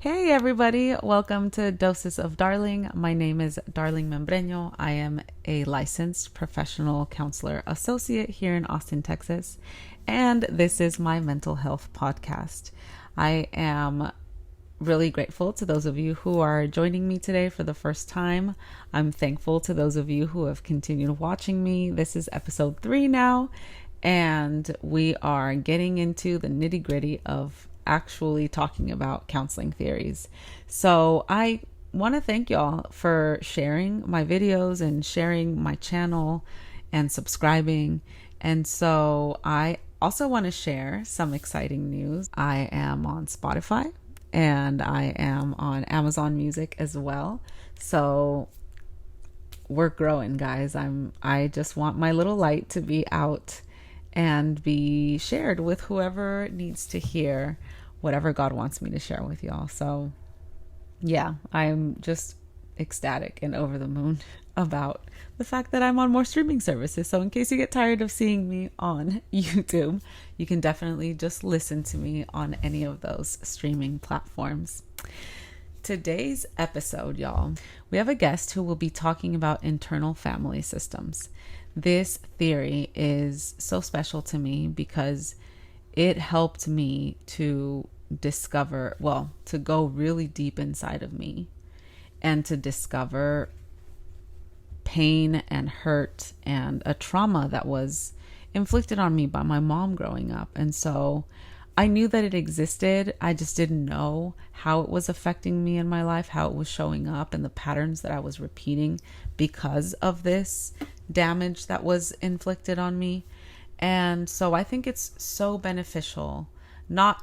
Hey everybody, welcome to Doses of Darling. My name is Darling Membreño. I am a licensed professional counselor associate here in Austin, Texas, and this is my mental health podcast. I am really grateful to those of you who are joining me today for the first time. I'm thankful to those of you who have continued watching me. This is episode 3 now, and we are getting into the nitty-gritty of actually talking about counseling theories. So I want to thank y'all for sharing my videos and sharing my channel and subscribing. And so I also want to share some exciting news. I am on Spotify and I am on Amazon Music as well. So we're growing, guys. I just want my little light to be out and be shared with whoever needs to hear whatever God wants me to share with y'all. So yeah, I'm just ecstatic and over the moon about the fact that I'm on more streaming services. So in case you get tired of seeing me on YouTube, you can definitely just listen to me on any of those streaming platforms. Today's episode, y'all, we have a guest who will be talking about internal family systems. This theory is so special to me because it helped me to discover, to go really deep inside of me and to discover pain and hurt and a trauma that was inflicted on me by my mom growing up. And so I knew that it existed. I just didn't know how it was affecting me in my life, how it was showing up, and the patterns that I was repeating because of this damage that was inflicted on me. And so I think it's so beneficial, I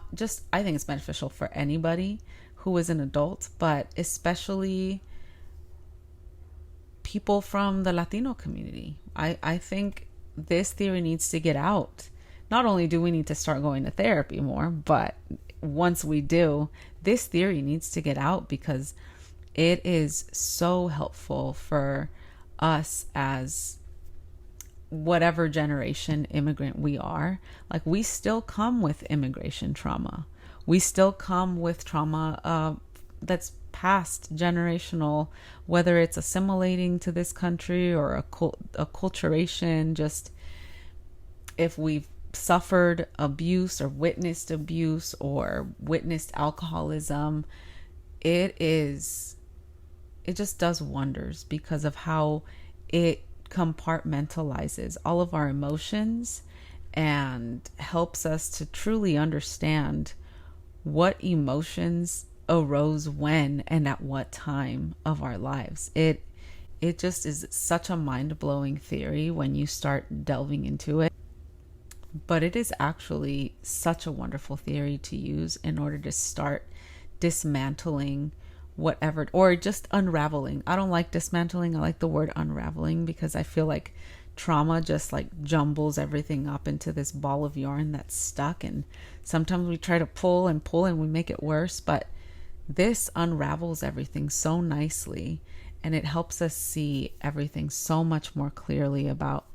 think it's beneficial for anybody who is an adult, but especially people from the Latino community. I think this theory needs to get out. Not only do we need to start going to therapy more, but once we do, this theory needs to get out because it is so helpful for us as whatever generation immigrant we are. Like, we still come with immigration trauma. We still come with trauma that's past generational, whether it's assimilating to this country or acculturation, just if we've suffered abuse or witnessed alcoholism, it just does wonders because of how it compartmentalizes all of our emotions and helps us to truly understand what emotions arose when and at what time of our lives. It just is such a mind-blowing theory when you start delving into it. But it is actually such a wonderful theory to use in order to start dismantling whatever, or just unraveling. I don't like dismantling. I like the word unraveling because I feel like trauma just like jumbles everything up into this ball of yarn that's stuck. And sometimes we try to pull and we make it worse, but this unravels everything so nicely. And it helps us see everything so much more clearly about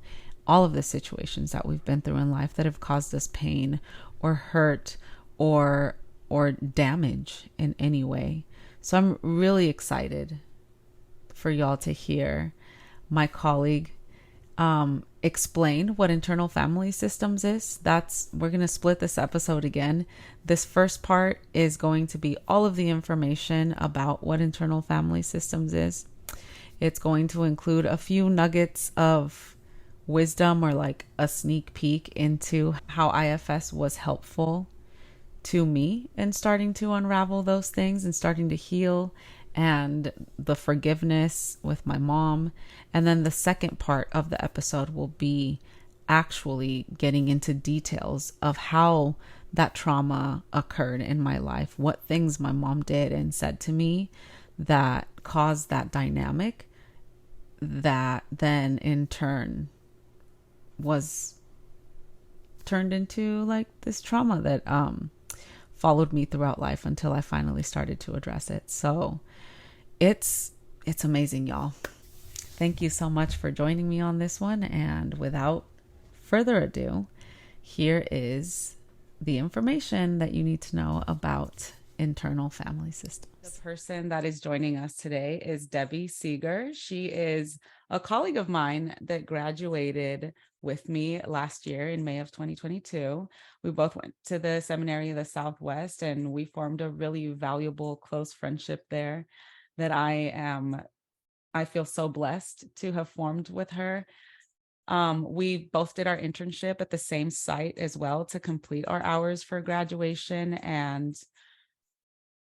all of the situations that we've been through in life that have caused us pain or hurt or damage in any way. So I'm really excited for y'all to hear my colleague explain what internal family systems is. We're going to split this episode again. This first part is going to be all of the information about what internal family systems is. It's going to include a few nuggets of wisdom or like a sneak peek into how IFS was helpful to me in starting to unravel those things and starting to heal, and the forgiveness with my mom. And then the second part of the episode will be actually getting into details of how that trauma occurred in my life, what things my mom did and said to me that caused that dynamic that then in turn was turned into like this trauma that followed me throughout life until I finally started to address it. So it's amazing, y'all. Thank you so much for joining me on this one. And without further ado, here is the information that you need to know about internal family The systems. person that is joining us today is Debbie Seeger. She is a colleague of mine that graduated with me last year in May of 2022. We both went to the seminary of the Southwest and we formed a really valuable, close friendship there that I feel so blessed to have formed with her. We both did our internship at the same site as well to complete our hours for graduation. And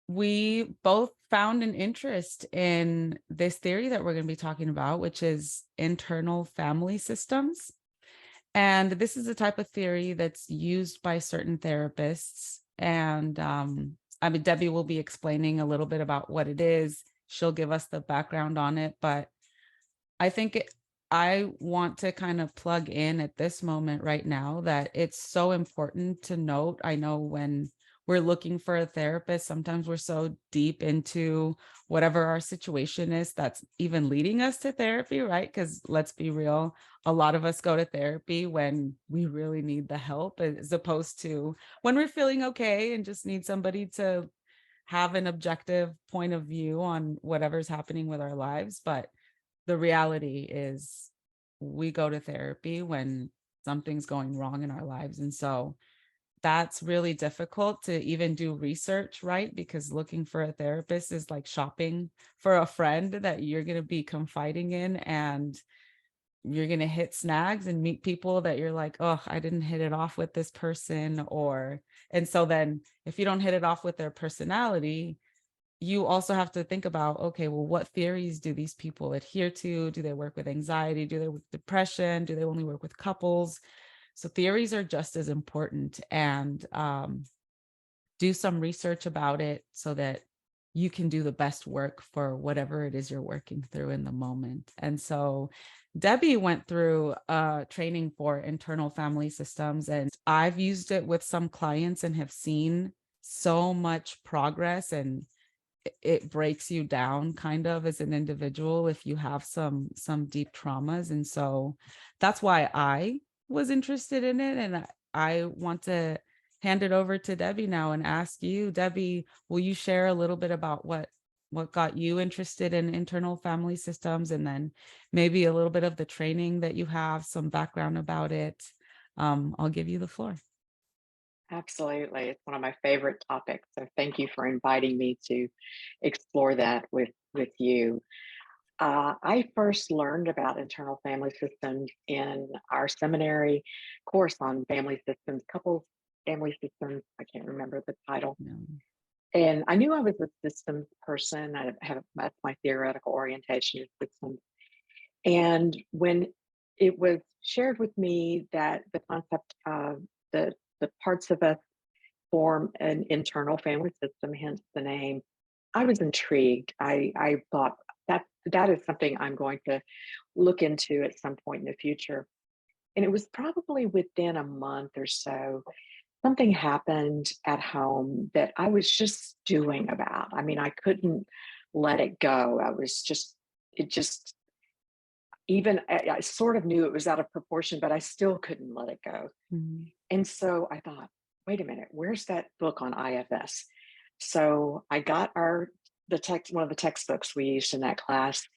we both found an interest in this theory that we're going to be talking about, which is internal family systems. And this is a type of theory that's used by certain therapists. And I mean, Debbie will be explaining a little bit about what it is. She'll give us the background on it. But I think I want to kind of plug in at this moment right now that it's so important to note. I know when we're looking for a therapist, sometimes we're so deep into whatever our situation is that's even leading us to therapy, right? Because let's be real, a lot of us go to therapy when we really need the help, as opposed to when we're feeling okay and just need somebody to have an objective point of view on whatever's happening with our lives. But the reality is we go to therapy when something's going wrong in our lives. And so that's really difficult to even do research, right? Because looking for a therapist is like shopping for a friend that you're going to be confiding in, and you're going to hit snags and meet people that you're like, oh, I didn't hit it off with this person. And so then if you don't hit it off with their personality, you also have to think about, okay, well, what theories do these people adhere to? Do they work with anxiety? Do they work with depression? Do they only work with couples? So theories are just as important, and do some research about it so that you can do the best work for whatever it is you're working through in the moment. And so Debbie went through training for internal family systems, and I've used it with some clients and have seen so much progress, and it breaks you down kind of as an individual if you have some deep traumas. And so that's why I was interested in it. And I want to hand it over to Debbie now and ask you, Debbie, will you share a little bit about what got you interested in internal family systems, and then maybe a little bit of the training that you have, some background about it. I'll give you the floor. Absolutely. It's one of my favorite topics. So thank you for inviting me to explore that with you. I first learned about internal family systems in our seminary course on family systems, couples family systems. I can't remember the title. No. And I knew I was a systems person. I have that's my theoretical orientation is systems. And when it was shared with me that the concept of the parts of us form an internal family system, hence the name. I was intrigued. I thought that is something I'm going to look into at some point in the future. And it was probably within a month or so, something happened at home that I was just stewing about. I mean, I couldn't let it go. I was just, it just, even I sort of knew it was out of proportion, but I still couldn't let it go. Mhm. And so I thought, wait a minute, where's that book on IFS? So I got the text, one of the textbooks we used in that class,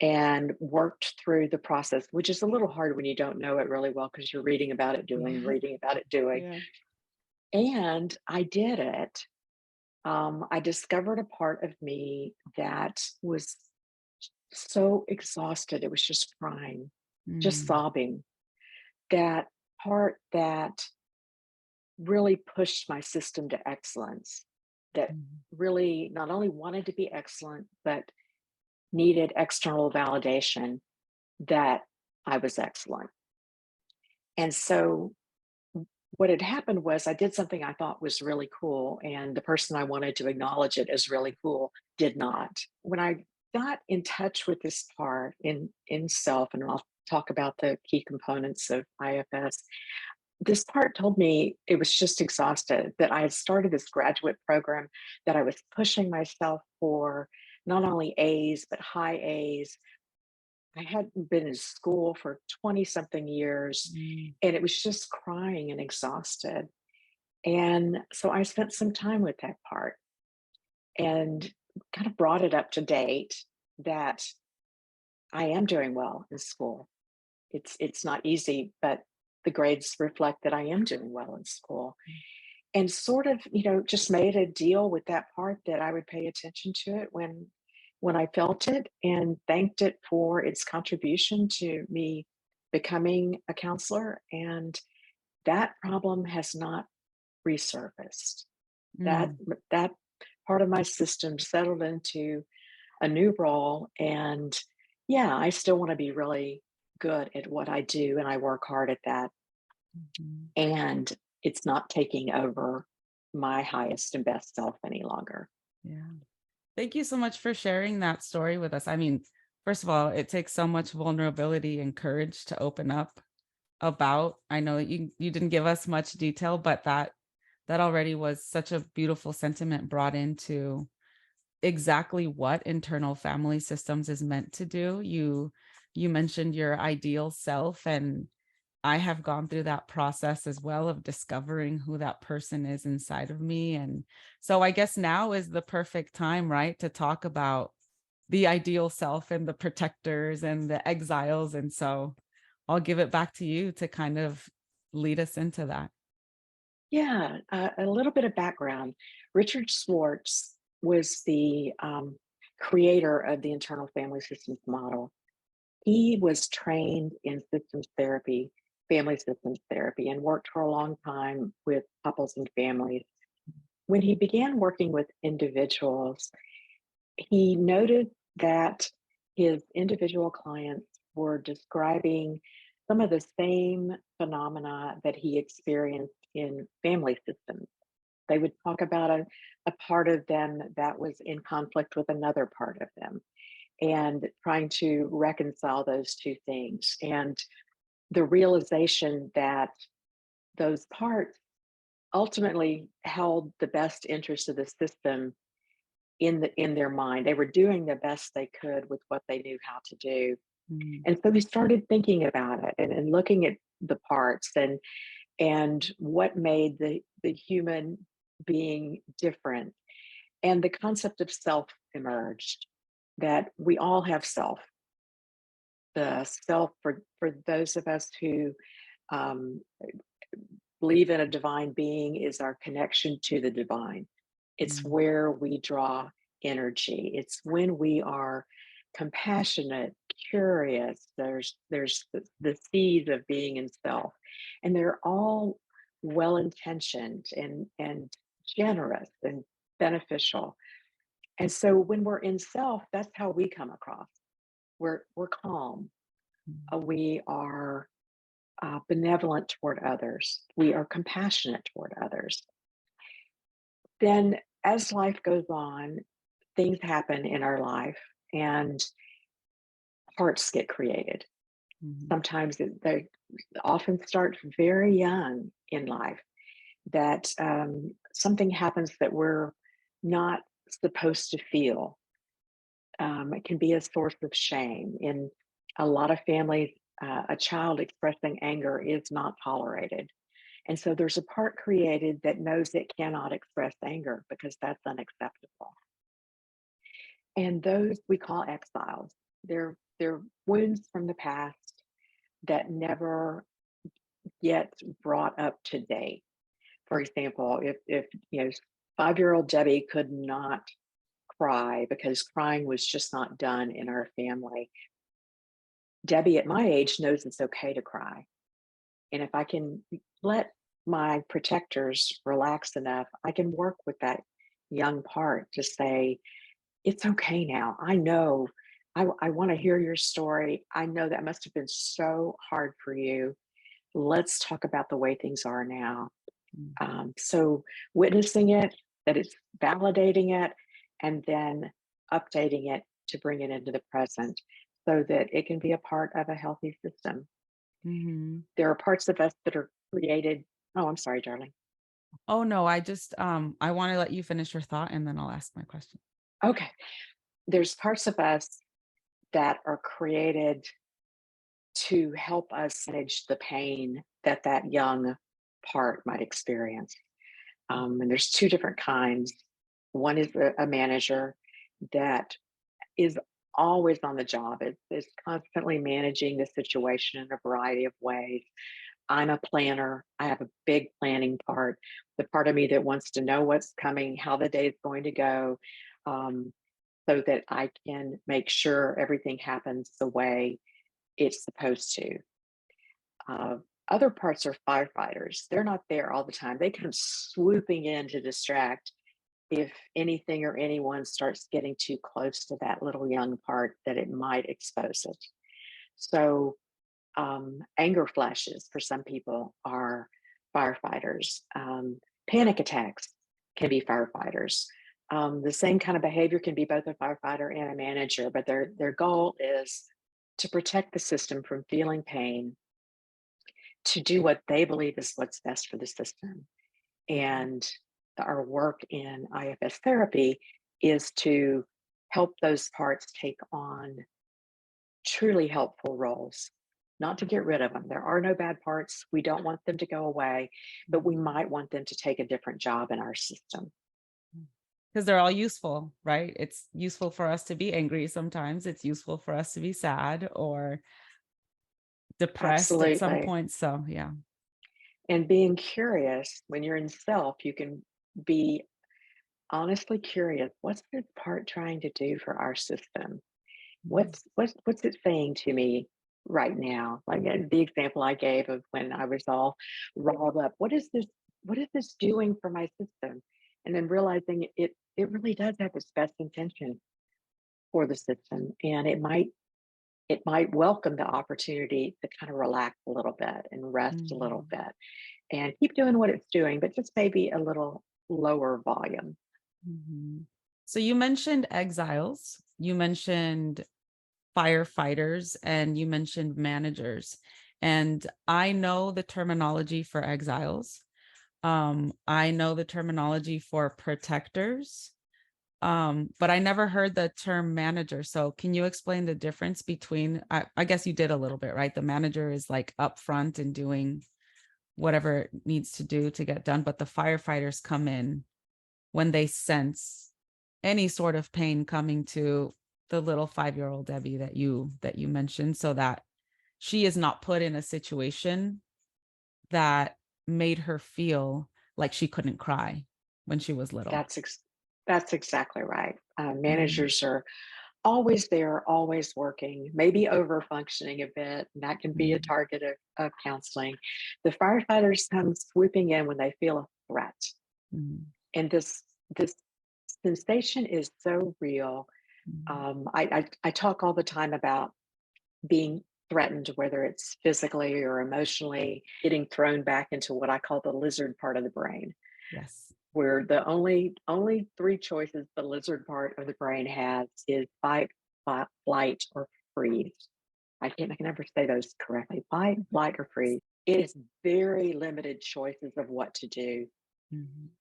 and worked through the process, which is a little hard when you don't know it really well because you're reading about it doing, Yeah. reading about it doing. Yeah. And I did it. I discovered a part of me that was so exhausted. It was just crying, just Mm. sobbing. That part that really pushed my system to excellence, that Mhm. really not only wanted to be excellent, but needed external validation that I was excellent. And so what had happened was I did something I thought was really cool, and the person I wanted to acknowledge it as really cool did not. When I got in touch with this part in self, and I'll talk about the key components of IFS, this part told me it was just exhausted, that I had started this graduate program, that I was pushing myself for not only A's, but high A's. I hadn't been in school for 20 something years, Mm. and it was just crying and exhausted. And so I spent some time with that part. and kind of brought it up to date that I am doing well in school. It's not easy, but the grades reflect that I am doing well in school. And sort of, just made a deal with that part that I would pay attention to it when I felt it, and thanked it for its contribution to me becoming a counselor. And that problem has not resurfaced. That Mm. that part of my system settled into a new role, and yeah, I still want to be really good at what I do, and I work hard at that. Mhm. And it's not taking over my highest and best self any longer. Yeah. Thank you so much for sharing that story with us. I mean, first of all, it takes so much vulnerability and courage to open up about. I know that you didn't give us much detail, but that already was such a beautiful sentiment brought into exactly what internal family systems is meant to do. You mentioned your ideal self, and I have gone through that process as well of discovering who that person is inside of me. And so I guess now is the perfect time, right, to talk about the ideal self and the protectors and the exiles. And so I'll give it back to you to kind of lead us into that. Yeah, a little bit of background. Richard Schwartz was the creator of the internal family systems model. He was trained in systems therapy, family systems therapy, and worked for a long time with couples and families. When he began working with individuals, he noted that his individual clients were describing some of the same phenomena that he experienced in family systems. They would talk about a part of them that was in conflict with another part of them, and trying to reconcile those two things. And the realization that those parts ultimately held the best interest of the system in their mind. They were doing the best they could with what they knew how to do. Mm, And so we started thinking about it, and looking at the parts, and what made the human being different. And the concept of self emerged, that we all have self. The self, for those of us who um, believe in a divine being, is our connection to the divine. It's mm, where we draw energy. It's when we are compassionate, curious. There's the seed of being in self, and they're all well intentioned and generous and beneficial. And so when we're in self, that's how we come across. We're calm. mm, We are benevolent toward others. We are compassionate toward others. Then, as life goes on, things happen in our life, and hearts get created. mhm, Sometimes they often start very young in life, that something happens that we're not supposed to feel. It can be a source of shame. In a lot of families, a child expressing anger is not tolerated. And so there's a part created that knows it cannot express anger because that's unacceptable. And those we call exiles. They're wounds from the past that never get brought up to date. For example, if 5-year-old Debbie could not cry because crying was just not done in our family, Debbie at my age knows it's okay to cry. And if I can let my protectors relax enough, I can work with that young part to say, it's okay now. I know. I want to hear your story. I know that must have been so hard for you. Let's talk about the way things are now. mm, So, witnessing it, that it's validating it, and then updating it to bring it into the present so that it can be a part of a healthy system. mhm. There are parts of us that are created. Oh, I'm sorry, darling. Oh no, I just I want to let you finish your thought and then I'll ask my question. Okay. There's parts of us that are created to help us manage the pain that that young part might experience. And there's two different kinds. One is a manager that is always on the job, is constantly managing the situation in a variety of ways. I'm a planner. I have a big planning part, the part of me that wants to know what's coming, how the day is going to go, um, so that I can make sure everything happens the way it's supposed to. Uh, Other parts are firefighters. They're not there all the time. They come swooping in to distract if anything or anyone starts getting too close to that little young part that it might expose it. So, anger flashes for some people are firefighters. Panic attacks can be firefighters. The same kind of behavior can be both a firefighter and a manager, but their goal is to protect the system from feeling pain, to do what they believe is what's best for the system. And our work in IFS therapy is to help those parts take on truly helpful roles, not to get rid of them. There are no bad parts. We don't want them to go away, but we might want them to take a different job in our system. Because they're all useful, right? It's useful for us to be angry sometimes. It's useful for us to be sad or depressed at some Absolutely. point. So, yeah. And being curious, when you're in self, you can be honestly curious. What's this part trying to do for our system? What's it saying to me right now? Like the example I gave of when I was all riled up. What is this doing for my system? And then realizing it really does have its best intention for the system, and it might welcome the opportunity to kind of relax a little bit and rest a little bit and keep doing what it's doing, but just maybe a little lower volume. So you mentioned exiles, you mentioned firefighters, and you mentioned managers. And I know the terminology for exiles. I know the terminology for protectors, but I never heard the term manager. So can you explain the difference between, I guess you did a little bit, right? The manager is like up front and doing whatever it needs to do to get done, but the firefighters come in when they sense any sort of pain coming to the little 5-year-old Debbie that you mentioned, so that she is not put in a situation that made her feel like she couldn't cry when she was little. That's exactly right. Managers are always there, always working, maybe over functioning a bit, and that can be a target of counseling. The firefighters come swooping in when they feel a threat. And this sensation is so real. I talk all the time about being threatened, whether it's physically or emotionally, getting thrown back into what I call the lizard part of the brain. Yes. Where the only three choices the lizard part of the brain has is fight, flight, or freeze. I can never say those correctly. Fight, flight, or freeze. It is very limited choices of what to do.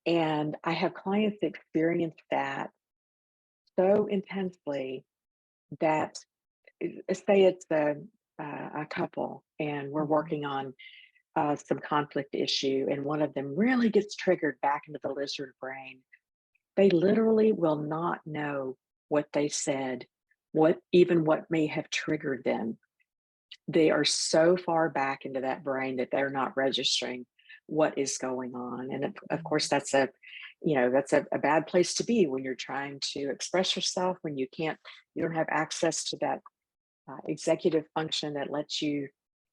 And I have clients experience that so intensely that, say it's a couple and we're working on some conflict issue, and one of them really gets triggered back into the lizard brain. They literally will not know what they said, what may have triggered them. They are so far back into that brain that they're not registering what is going on. And of course, that's a bad place to be when you're trying to express yourself, when you don't have access to that executive function that lets you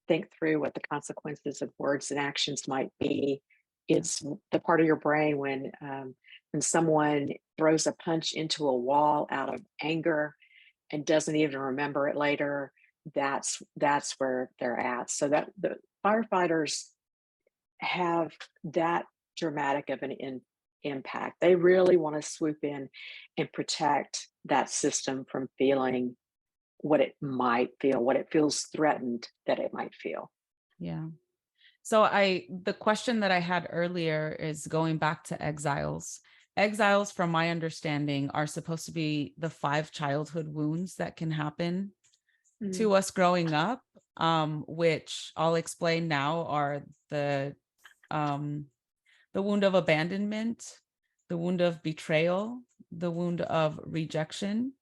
think through what the consequences of words and actions might be. It's the part of your brain when someone throws a punch into a wall out of anger and doesn't even remember it later. That's where they're at. So that the firefighters have that dramatic of an impact. They really want to swoop in and protect that system from feeling what it might feel, what it feels threatened that it might feel. Yeah. So the question that I had earlier is going back to exiles. Exiles, from my understanding, are supposed to be the 5 childhood wounds that can happen to us growing up, which I'll explain now are the wound of abandonment, the wound of betrayal, the wound of rejection,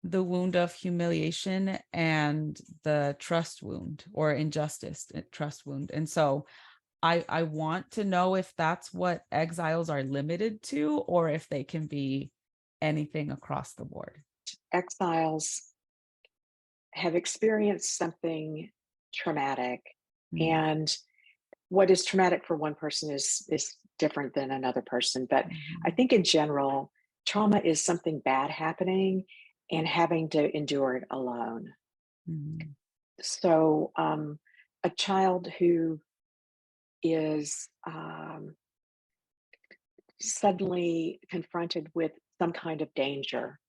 the wound of humiliation, and the trust wound or injustice trust wound. And so I want to know if that's what exiles are limited to, or if they can be anything across the board. Exiles have experienced something traumatic, Mm. and what is traumatic for one person is different than another person. But I Mhm. think in general, trauma is something bad happening and having to endure it alone. Mhm. So a child who is suddenly confronted with some kind of danger,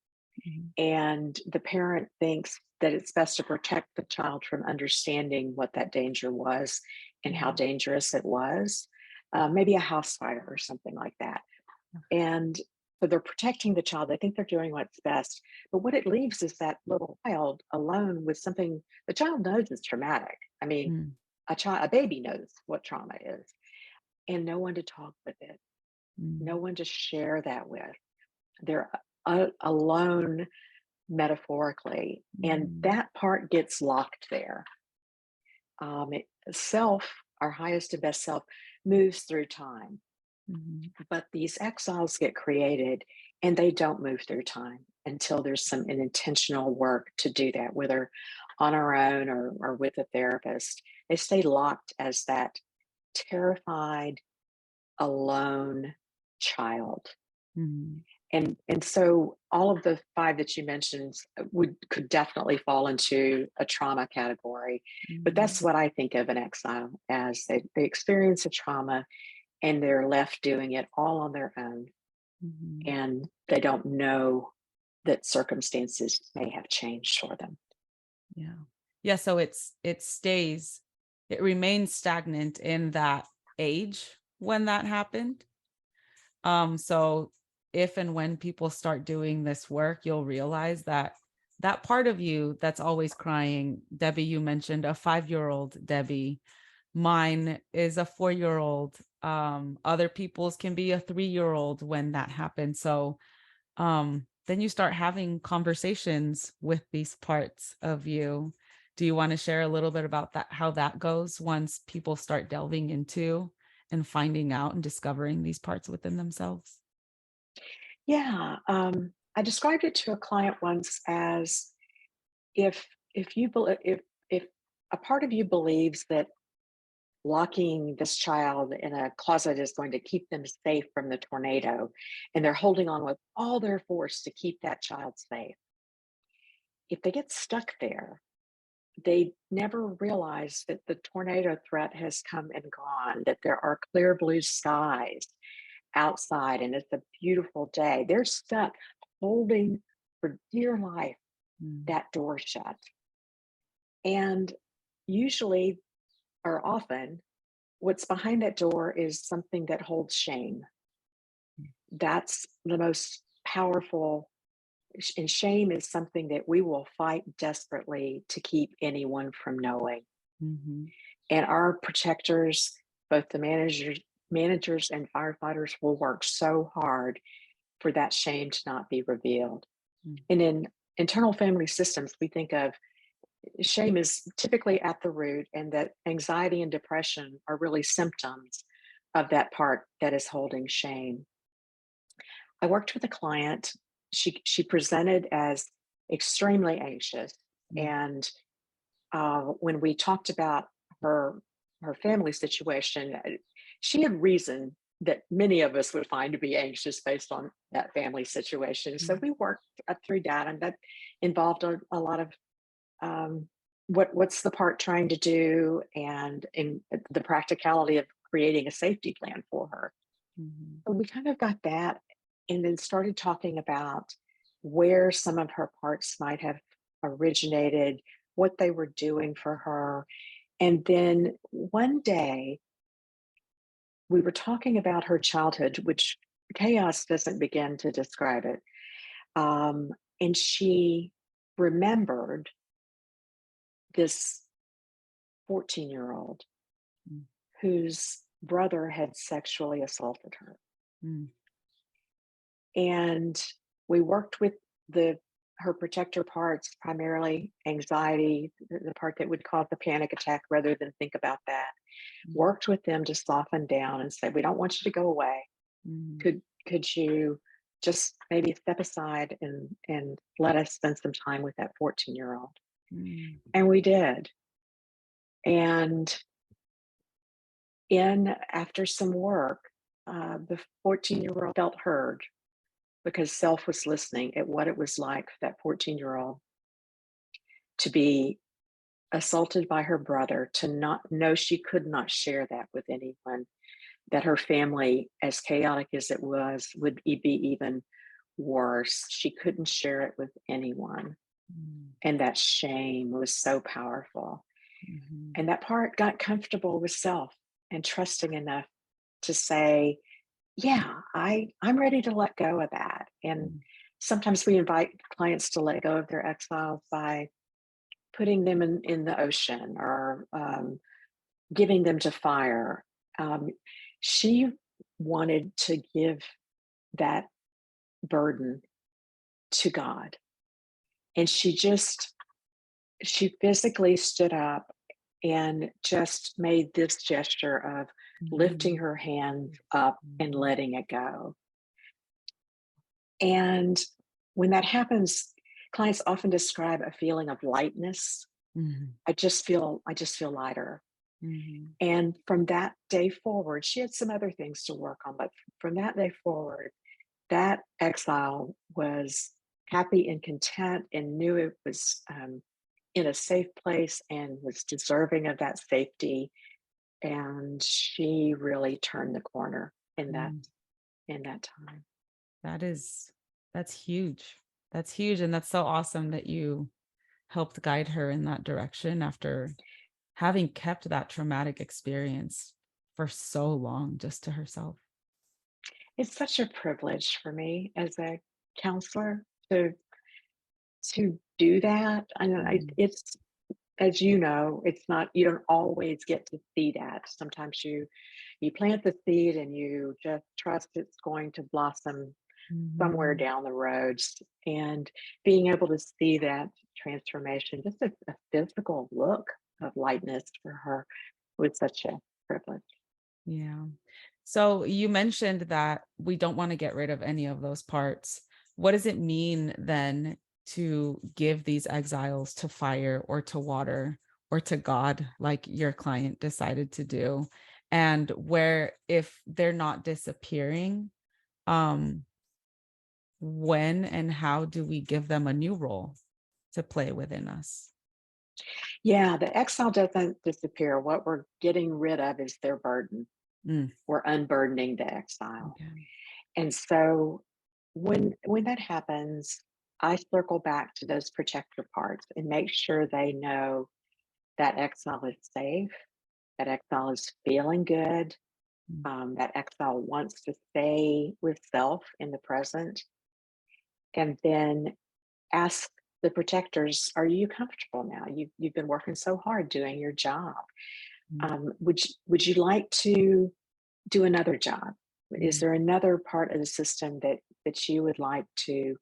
Mhm. and the parent thinks that it's best to protect the child from understanding what that danger was and how Mhm. dangerous it was, maybe a house fire or something like that. And so they're protecting the child. They think they're doing what's best. But what it leaves is that little child alone with something the child knows is traumatic. I mean, Mhm. a baby knows what trauma is, and no one to talk with it, no Mhm. one to share that with. They're alone metaphorically, and Mhm. that part gets locked there. Self, our highest and best self, moves through time, Mhm. but these exiles get created and they don't move through time until there's an intentional work to do that, whether on our own or with a therapist. They stay locked as that terrified, alone child. Mhm. And so all of the five that you mentioned could definitely fall into a trauma category. But that's Mhm. what I think of an exile as. They experience a trauma and they're left doing it all on their own, Mhm. and they don't know that circumstances may have changed for them. Yeah. Yeah. So it remains stagnant in that age when that happened. So if and when people start doing this work, you'll realize that that part of you that's always crying, Debbie, you mentioned a 5-year-old Debbie. Mine is a 4-year-old. Other people's can be a 3-year-old when that happens. So then you start having conversations with these parts of you. Do you want to share a little bit about that, how that goes once people start delving into and finding out and discovering these parts within themselves? Yeah, I described it to a client once as if if a part of you believes that locking this child in a closet is going to keep them safe from the tornado, and they're holding on with all their force to keep that child safe. If they get stuck there, they never realize that the tornado threat has come and gone, that there are clear blue skies outside and it's a beautiful day. They're stuck holding for dear life Mm. that door shut. And usually or often, what's behind that door is something that holds shame. That's the most powerful. And shame is something that we will fight desperately to keep anyone from knowing. Mhm. And our protectors, both the managers and firefighters, will work so hard for that shame to not be revealed. Mm. And in internal family systems, we think of shame is typically at the root, and that anxiety and depression are really symptoms of that part that is holding shame. I worked with a client. She presented as extremely anxious, Mm. and when we talked about her her family situation, she had reason that many of us would find to be anxious based on that family situation. So Mm. we worked through that, and that involved a lot of um, what's the part trying to do, and in the practicality of creating a safety plan for her. Mhm. So we kind of got that, and then started talking about where some of her parts might have originated, what they were doing for her. And then one day we were talking about her childhood, which chaos doesn't begin to describe it. Um, and she remembered this 14-year-old Mm. whose brother had sexually assaulted her. Mm. And we worked with the her protector parts, primarily anxiety, the part that would cause the panic attack rather than think about that. Mm, Worked with them to soften down and say, we don't want you to go away. mm, Could you just maybe step aside and let us spend some time with that 14-year-old? mm, And we did. And in after some work, the 14-year-old felt heard because self was listening at what it was like for that 14-year-old to be assaulted by her brother, to not know she could not share that with anyone, that her family, as chaotic as it was, would be even worse. She couldn't share it with anyone. mm, And that shame was so powerful. mhm, And that part got comfortable with self and trusting enough to say, yeah, I'm ready to let go of that. And mm, sometimes we invite clients to let go of their exiles by putting them in the ocean or giving them to fire. Um, she wanted to give that burden to God. And she physically stood up and just made this gesture of lifting mhm, her hands up and mhm, letting it go. And when that happens, clients often describe a feeling of lightness. mhm, I just feel lighter. mhm, And from that day forward, she had some other things to work on, but from that day forward, that exile was happy and content and knew it was in a safe place and was deserving of that safety. And she really turned the corner mm. in that time. That is, that's huge. That's huge. And that's so awesome that you helped guide her in that direction after having kept that traumatic experience for so long just to herself. It's such a privilege for me as a counselor to do that. I know Mhm, it's, as you know, it's not, you don't always get to see that. Sometimes you plant the seed and you just trust it's going to blossom somewhere mhm. down the roads, and being able to see that transformation, just a physical look of lightness for her was such a privilege. Yeah. So you mentioned that we don't want to get rid of any of those parts. What does it mean then to give these exiles to fire or to water or to God, like your client decided to do? And where, if they're not disappearing, um, when and how do we give them a new role to play within us? Yeah, the exile doesn't disappear. What we're getting rid of is their burden. Mm, We're unburdening the exile. okay. And so when that happens, I circle back to those protector parts and make sure they know that exile is safe, that exile is feeling good, Mm, that exile wants to stay with self in the present, and then ask the protectors, are you comfortable now? You've been working so hard doing your job. mm, Would you like to do another job? Is mm, there another part of the system that you would like to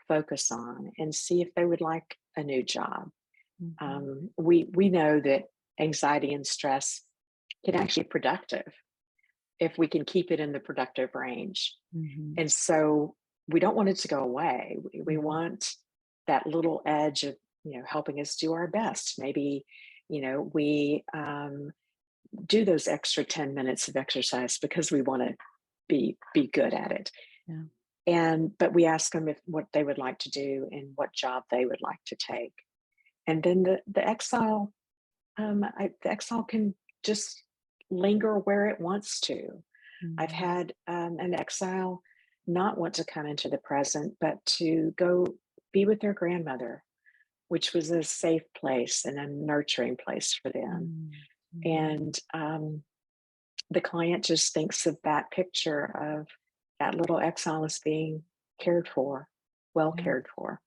focus on, and see if they would like a new job? mhm, We know that anxiety and stress can actually be productive if we can keep it in the productive range. mhm, And so we don't want it to go away. We mhm, want that little edge of, helping us do our best. Maybe, we do those extra 10 minutes of exercise because we want to be good at it. yeah. But we ask them if what they would like to do and what job they would like to take. And then the exile, the exile can just linger where it wants to. I've Mhm, had an exile not want to come into the present, but to go be with their grandmother, which was a safe place and a nurturing place for them. mm, mhm. And the client just thinks of that picture of that little exile as being cared for, well Yeah, cared for.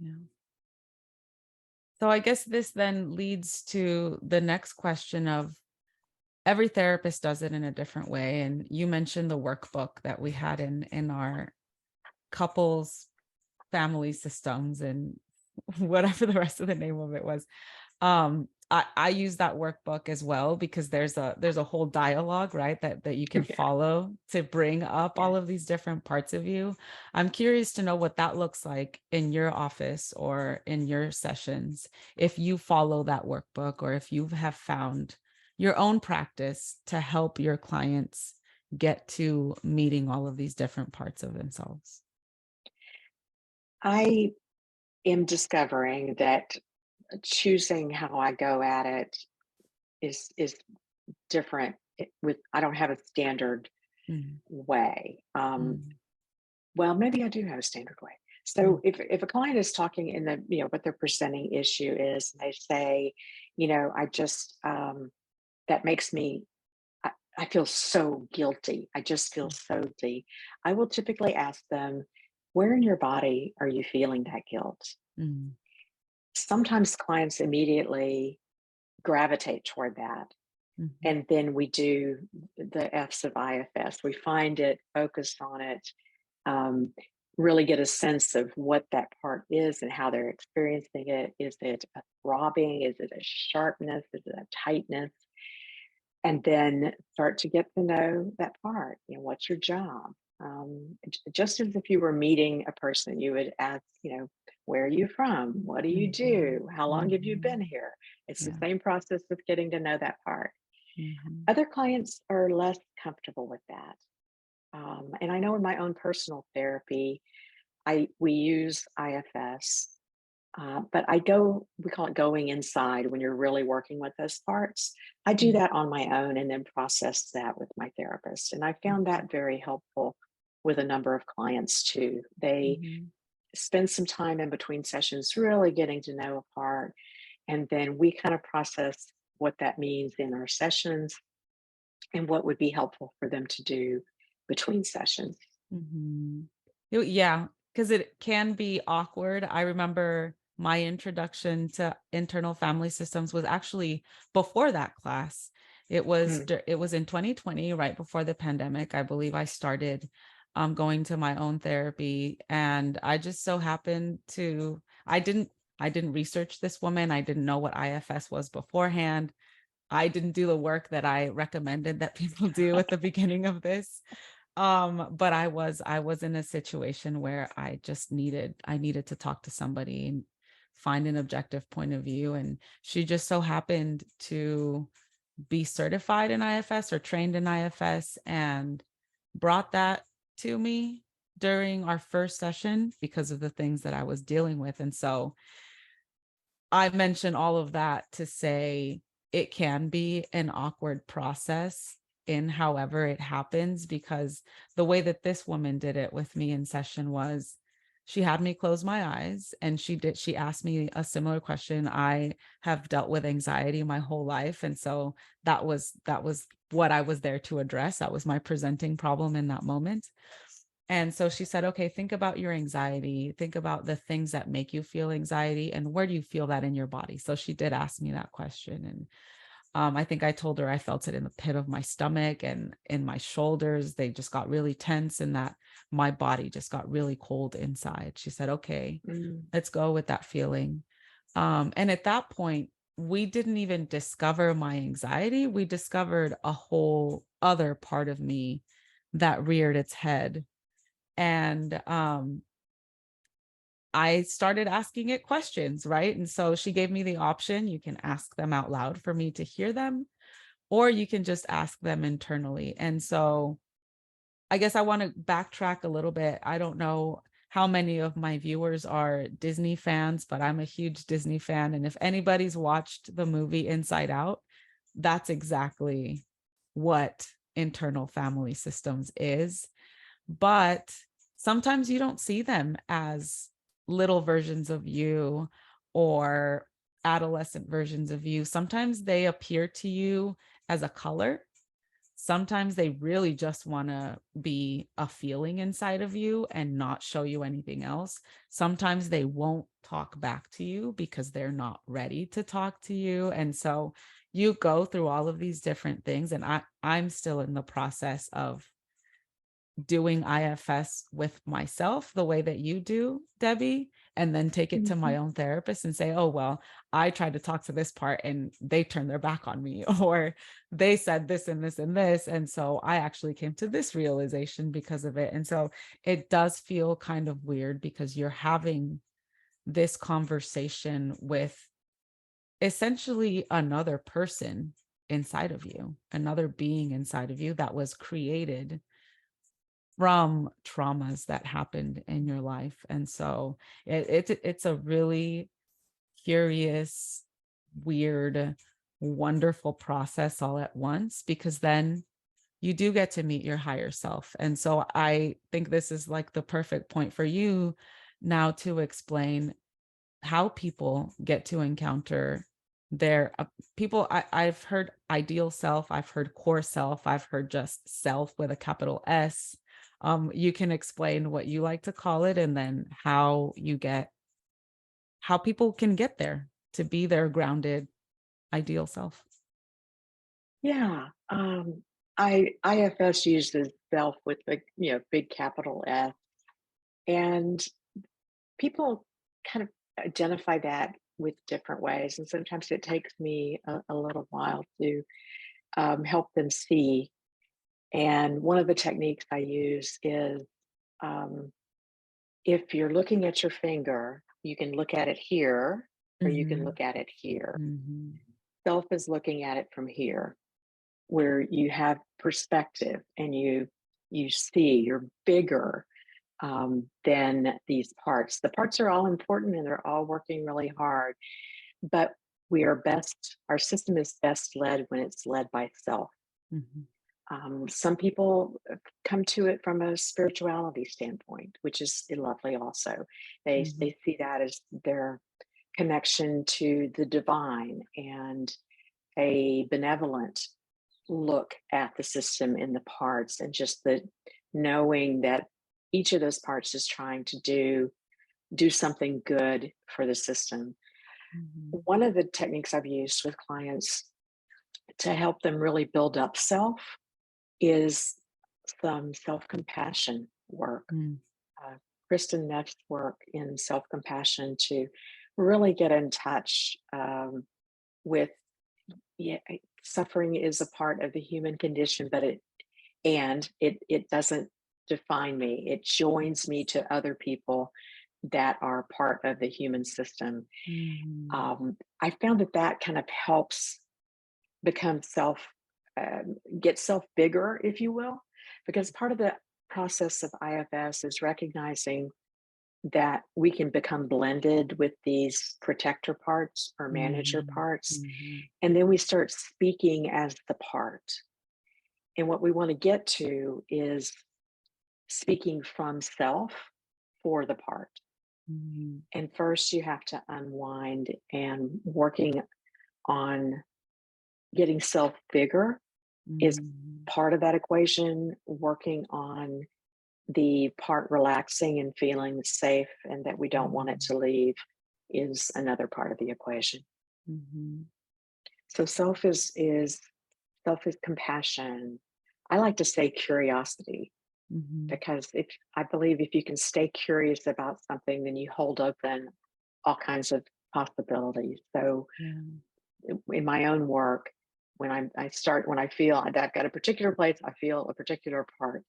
yeah. So I guess this then leads to the next question of every therapist does it in a different way. And you mentioned the workbook that we had in our couples, family systems, and whatever the rest of the name of it was. I use that workbook as well, because there's a whole dialogue, right, that you can Yeah. follow to bring up Yeah. all of these different parts of you. I'm curious to know what that looks like in your office or in your sessions, if you follow that workbook, or if you have found your own practice to help your clients get to meeting all of these different parts of themselves. I am discovering that choosing how I go at it is different. With I don't have a standard Mm, way. mm, Well, maybe I do have a standard way. mm, So if a client is talking in the, what their presenting issue is, and they say, I just that makes me I feel so guilty. I just feel so guilty. I will typically ask them, where in your body are you feeling that guilt? mm, Sometimes clients immediately gravitate toward that. mhm, And then we do the F's of IFS. We find it, focus on it, um, really get a sense of what that part is and how they're experiencing it. Is it a throbbing? Is it a sharpness? Is it a tightness? And then start to get to know that part. What's your job? Just as if you were meeting a person, you would ask, where are you from? What do you mhm, do? How long have you been mhm. here? It's the Yeah. same process of getting to know that part. Mhm, Other clients are less comfortable with that. And I know in my own personal therapy, we use IFS, but we call it going inside when you're really working with those parts. I do mm, that on my own and then process that with my therapist. And I found mhm, that very helpful with a number of clients too. They mhm, spend some time in between sessions really getting to know a part. And then we kind of process what that means in our sessions and what would be helpful for them to do between sessions. mhm. Yeah, because it can be awkward. I remember my introduction to internal family systems was actually before that class. Mm, It was in 2020, right before the pandemic. I believe I started going to my own therapy, and I just so happened to I didn't research this woman. I didn't know what IFS was beforehand. I didn't do the work that I recommended that people do at the beginning of this. But I was in a situation where I needed to talk to somebody and find an objective point of view. And she just so happened to be certified in IFS or trained in IFS, and brought that to me during our first session because of the things that I was dealing with. And so I mention all of that to say it can be an awkward process in however it happens, because the way that this woman did it with me in session was she had me close my eyes, and she asked me a similar question. I have dealt with anxiety my whole life, and so that was what I was there to address. That was my presenting problem in that moment. And so she said, okay, think about your anxiety. Think about the things that make you feel anxiety, and where do you feel that in your body? So she did ask me that question. And I think I told her I felt it in the pit of my stomach and in my shoulders. They just got really tense, and that my body just got really cold inside. She said, okay, mm, let's go with that feeling. And at that point, we didn't even discover my anxiety. We discovered a whole other part of me that reared its head. And I started asking it questions, right? And so she gave me the option: you can ask them out loud for me to hear them, or you can just ask them internally. And so I guess I want to backtrack a little bit. I don't know how many of my viewers are Disney fans, but I'm a huge Disney fan. And if anybody's watched the movie Inside Out, that's exactly what internal family systems is. But sometimes you don't see them as little versions of you or adolescent versions of you. Sometimes they appear to you as a color. Sometimes they really just want to be a feeling inside of you and not show you anything else. Sometimes they won't talk back to you because they're not ready to talk to you. And so you go through all of these different things. And I'm still in the process of doing IFS with myself the way that you do, Debbie, and then take it to my own therapist and say, oh, well, I tried to talk to this part and they turned their back on me, or they said this and this and this. And so I actually came to this realization because of it. And so it does feel kind of weird because you're having this conversation with essentially another person inside of you, another being inside of you that was created from traumas that happened in your life. And so it's a really curious, weird, wonderful process all at once, because then you do get to meet your higher self. And so I think this is like the perfect point for you now to explain how people get to encounter their people. I've heard ideal self, I've heard core self, I've heard just self with a capital S. You can explain what you like to call it, and then how people can get there to be their grounded ideal self. Yeah. IFS uses self with the big capital S, and people kind of identify that with different ways, and sometimes it takes me a little while to help them see. And one of the techniques I use is, um, if you're looking at your finger, you can look at it here, or you can look at it here. Self is looking at it from here, where you have perspective and you see you're bigger than these parts. The parts are all important and they're all working really hard, but our system is best led when it's led by self. Some people come to it from a spirituality standpoint, which is lovely also. They see that as their connection to the divine and a benevolent look at the system in the parts, and just the knowing that each of those parts is trying to do something good for the system. One of the techniques I've used with clients to help them really build up self is some self-compassion work. Kristen Neff's work in self-compassion to really get in touch with, suffering is a part of the human condition, but it doesn't define me. It joins me to other people that are part of the human system. I found that kind of helps become get self bigger, if you will, because part of the process of IFS is recognizing that we can become blended with these protector parts or manager parts. And then we start speaking as the part. And what we want to get to is speaking from self for the part. And first, you have to unwind and working on getting self bigger is part of that equation. Working on the part relaxing and feeling safe and that we don't want it to leave is another part of the equation. So self is compassion. I like to say curiosity, because I believe if you can stay curious about something, then you hold open all kinds of possibilities. So in my own work, when I feel I've got a particular place, I feel a particular part,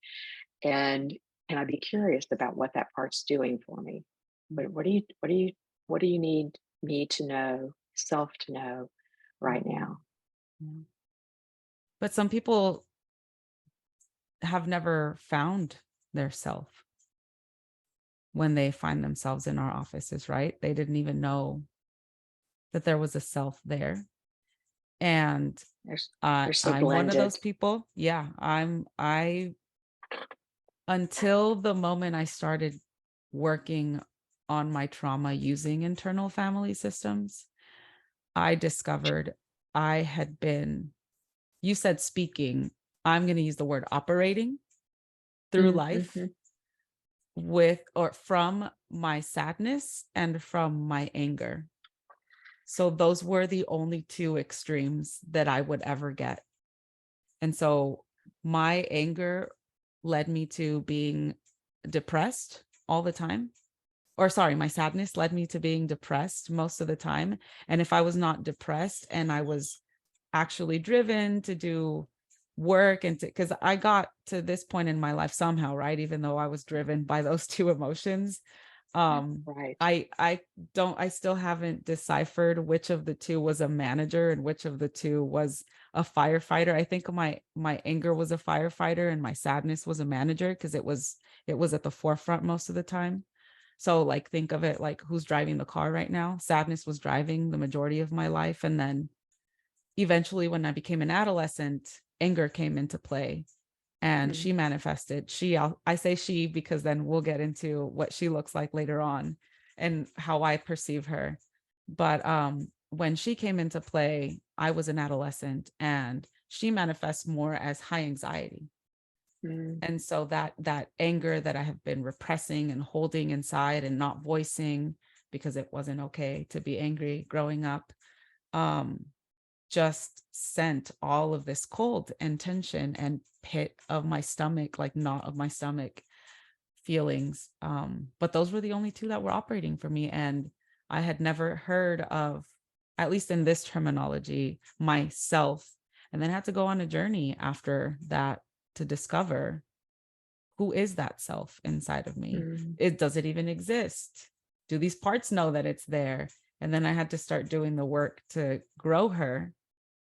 and can I be curious about what that part's doing for me? What do you need me to know, self to know right now? But some people have never found their self when they find themselves in our offices, right? They didn't even know that there was a self there. And they're so I'm blended. one of those people. Yeah, I until the moment I started working on my trauma using internal family systems, I discovered I had been, you said speaking, I'm going to use the word operating through life with or from my sadness and from my anger. So those were the only two extremes that I would ever get. And so my anger led me to being depressed all the time. Or sorry, my sadness led me to being depressed most of the time. And if I was not depressed and I was actually driven to do work and to, because I got to this point in my life somehow, right? Even though I was driven by those two emotions. Right. I still haven't deciphered which of the two was a manager and which of the two was a firefighter. I think my anger was a firefighter and my sadness was a manager, because it was at the forefront most of the time. So like, think of it like, who's driving the car right now? Sadness was driving the majority of my life. And then eventually, when I became an adolescent, anger came into play, and Mm. she manifested. I say she because then we'll get into what she looks like later on and how I perceive her. But when she came into play, I was an adolescent, and she manifests more as high anxiety. Mm. And so that anger that I have been repressing and holding inside and not voicing, because it wasn't okay to be angry growing up, um, just sent all of this cold and tension and pit of my stomach, like knot of my stomach feelings. But those were the only two that were operating for me. And I had never heard of, at least in this terminology, myself. And then had to go on a journey after that to discover, who is that self inside of me? Mm. Does it even exist? Do these parts know that it's there? And then I had to start doing the work to grow her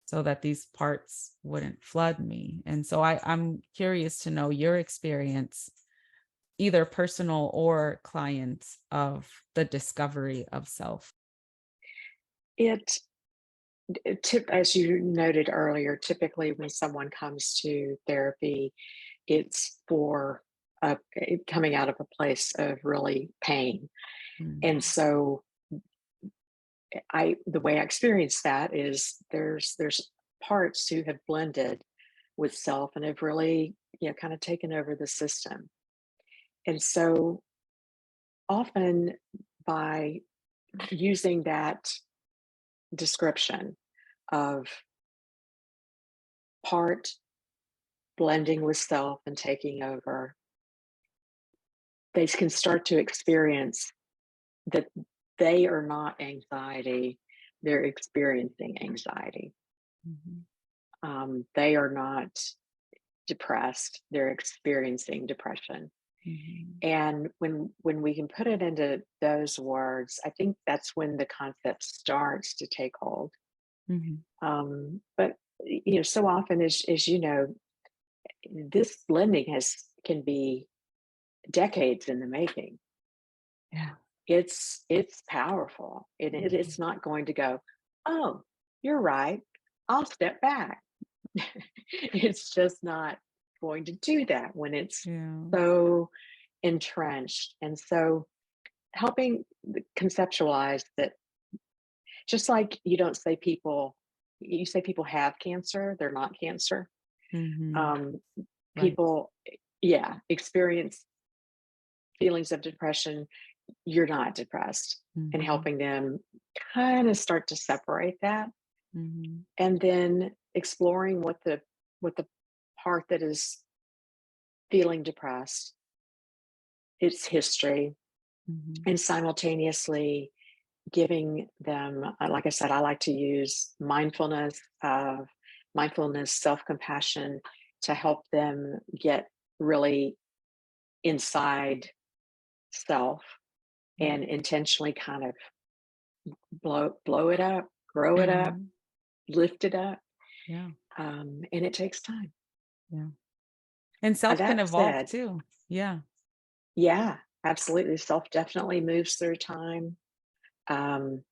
so that these parts wouldn't flood me. And so I'm curious to know your experience, either personal or client, of the discovery of self. It, as you noted earlier, typically when someone comes to therapy, it's for coming out of a place of really pain. Mm, And so the way I experience that is there's parts who have blended with self and have really, kind of taken over the system. And so often by using that description of part blending with self and taking over, they can start to experience that they are not anxiety, they're experiencing anxiety. mhm, They are not depressed, they're experiencing depression. mhm, And when we can put it into those words, I think that's when the concept starts to take hold. mhm. But so often, as you know, this blending has can be decades in the making. Yeah. It's powerful. It's not going to go, oh, you're right, I'll step back. It's just not going to do that when it's Yeah. so entrenched. And so helping conceptualize that, just like you say people have cancer, they're not cancer. Mhm. Um, Right. People, yeah, experience feelings of depression, you're not depressed, and Mhm. helping them kind of start to separate that, Mhm. and then exploring what the part that is feeling depressed, its history, Mhm. and simultaneously giving them, like I said, I like to use mindfulness, self-compassion, to help them get really inside self Yeah. and intentionally kind of blow it up, grow it up, Mhm. lift it up. Yeah. And it takes time. Yeah. And self can That evolve said, too. Yeah. yeah, absolutely. Self definitely moves through time. Um,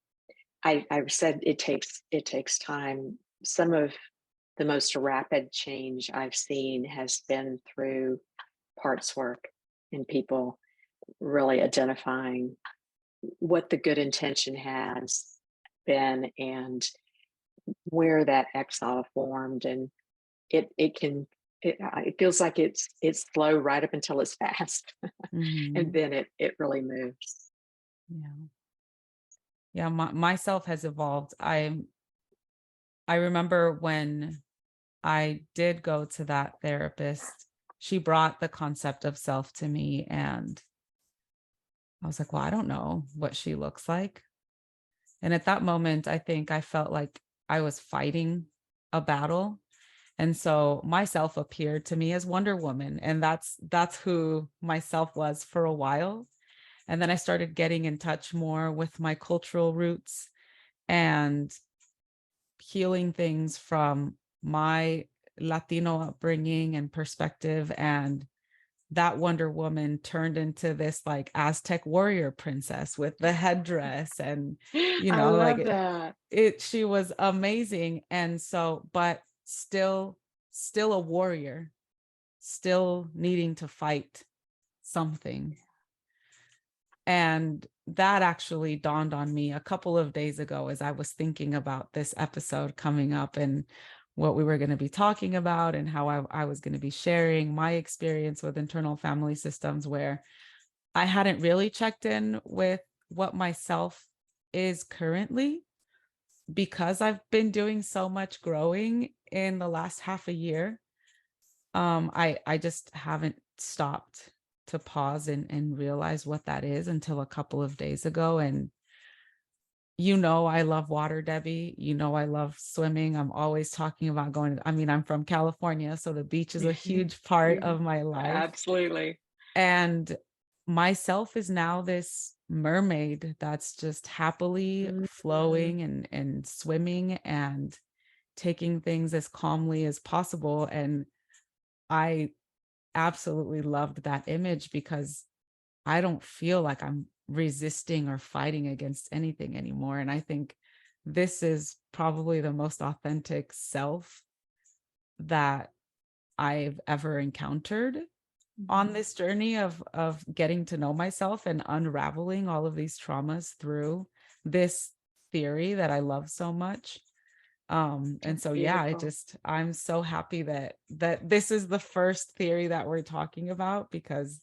I've said it takes time. Some of the most rapid change I've seen has been through parts work and people really identifying what the good intention has been and where that exile formed. And it feels like it's slow right up until it's fast. And Mhm. then it really moves. Yeah. Yeah. Myself has evolved. I remember when I did go to that therapist, she brought the concept of self to me, and I was like, well, I don't know what she looks like. And at that moment, I think I felt like I was fighting a battle. And so myself appeared to me as Wonder Woman. And that's who myself was for a while. And then I started getting in touch more with my cultural roots and healing things from my Latino upbringing and perspective. And that Wonder Woman turned into this like Aztec warrior princess with the headdress, and I like love that. she was amazing. And so, but still a warrior, still needing to fight something. And that actually dawned on me a couple of days ago as I was thinking about this episode coming up and what we were going to be talking about, and how I was going to be sharing my experience with internal family systems, where I hadn't really checked in with what myself is currently, because I've been doing so much growing in the last half a year. I just haven't stopped to pause and realize what that is until a couple of days ago. And I love water, Debbie. I love swimming. I'm always talking about going. I mean, I'm from California, so the beach is a huge part of my life. Absolutely. And myself is now this mermaid that's just happily flowing and swimming and taking things as calmly as possible. And I absolutely loved that image, because I don't feel like I'm resisting or fighting against anything anymore. And I think this is probably the most authentic self that I've ever encountered on this journey of getting to know myself and unraveling all of these traumas through this theory that I love so much. And so yeah, I'm so happy that this is the first theory that we're talking about, because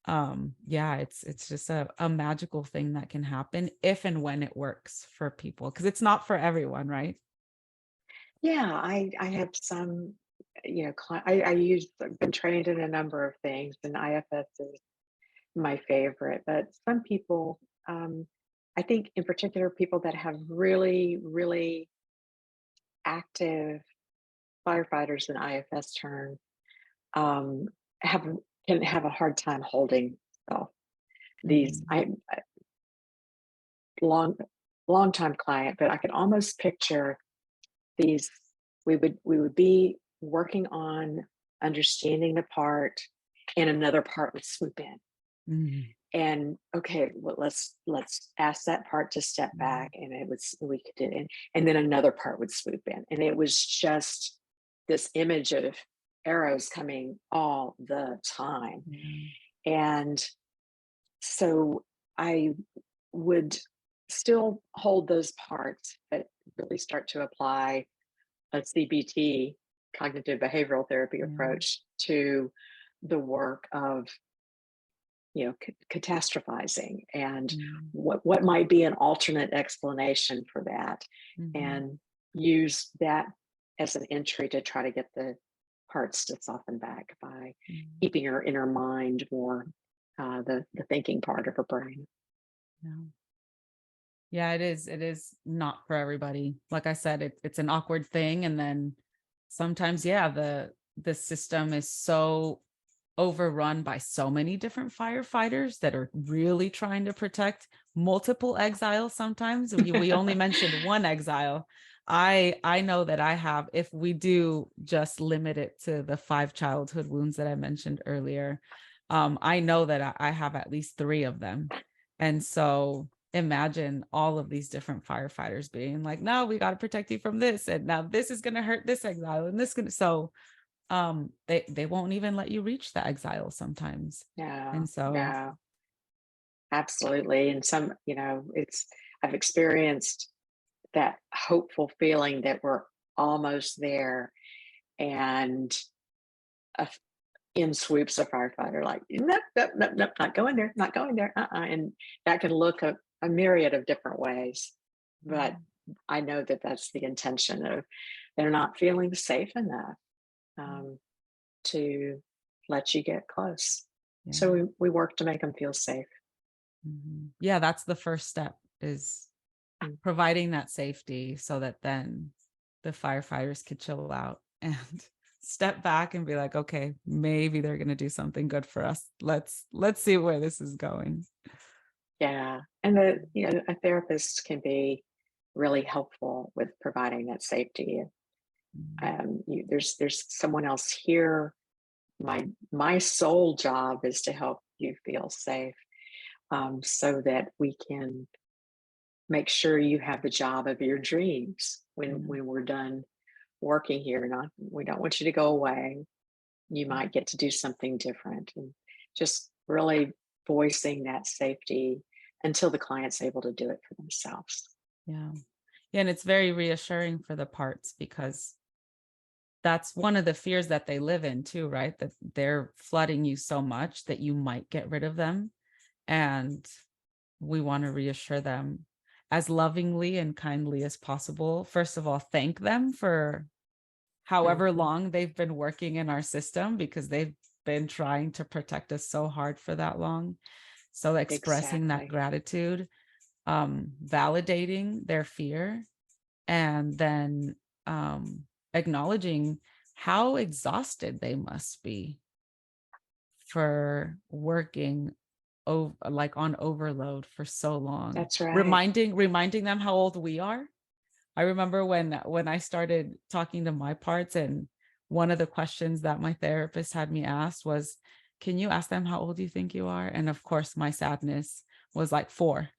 yeah, it's just a magical thing that can happen if and when it works for people, because it's not for everyone, right? Yeah, I have some, I've been trained in a number of things, and IFS is my favorite. But some people, I think in particular, people that have really, really active firefighters in IFS term, um, have can have a hard time holding self. These Mhm. I long long time client, but I could almost picture these. We would be working on understanding the part, and another part would swoop in. Mhm. And okay, well, let's ask that part to step Mhm. back, and we could do it, and then another part would swoop in, and it was just this image of arrows coming all the time. Mhm. And so I would still hold those parts, but really start to apply a CBT, cognitive behavioral therapy Yeah. approach to the work of catastrophizing, and Mhm. what might be an alternate explanation for that, Mhm. and use that as an entry to try to get the parts to soften back by Mhm. keeping her in her mind more, the thinking part of her brain. Yeah. Yeah, it is not for everybody. Like I said, it's an awkward thing. And then sometimes, yeah, the system is so overrun by so many different firefighters that are really trying to protect multiple exiles. Sometimes we only mentioned one exile. I know that I have, if we do just limit it to the 5 childhood wounds that I mentioned earlier, I know that I have at least 3 of them. And so imagine all of these different firefighters being like, no, we got to protect you from this, and now this is going to hurt this exile, and this gonna, so they won't even let you reach the exile sometimes. Yeah, And so yeah, absolutely. And some, it's I've experienced that hopeful feeling that we're almost there, and a in swoops a firefighter like, nope, nope, nope, nope, not going there, not going there, and that can look a myriad of different ways. But I know that that's the intention of they're not feeling safe enough, to let you get close. Yeah. So we work to make them feel safe. Yeah, that's the first step, is Mm. providing that safety so that then the firefighters could chill out and step back and be like, okay, maybe they're going to do something good for us. Let's see where this is going. Yeah. And a therapist can be really helpful with providing that safety. There's someone else here. My sole job is to help you feel safe, so that we can make sure you have the job of your dreams when we're done working here. Not We don't want you to go away. You might get to do something different, and just really voicing that safety until the client's able to do it for themselves. Yeah. And it's very reassuring for the parts, because that's one of the fears that they live in too, right? That they're flooding you so much that you might get rid of them. And we want to reassure them as lovingly and kindly as possible. First of all, thank them for however long they've been working in our system, because they've been trying to protect us so hard for that long. So expressing that Exactly. gratitude, validating their fear, and then acknowledging how exhausted they must be for working like on overload for so long. That's right. Reminding them how old we are. I remember when I started talking to my parts, and one of the questions that my therapist had me ask was, can you ask them how old you think you are? And of course, my sadness was like 4.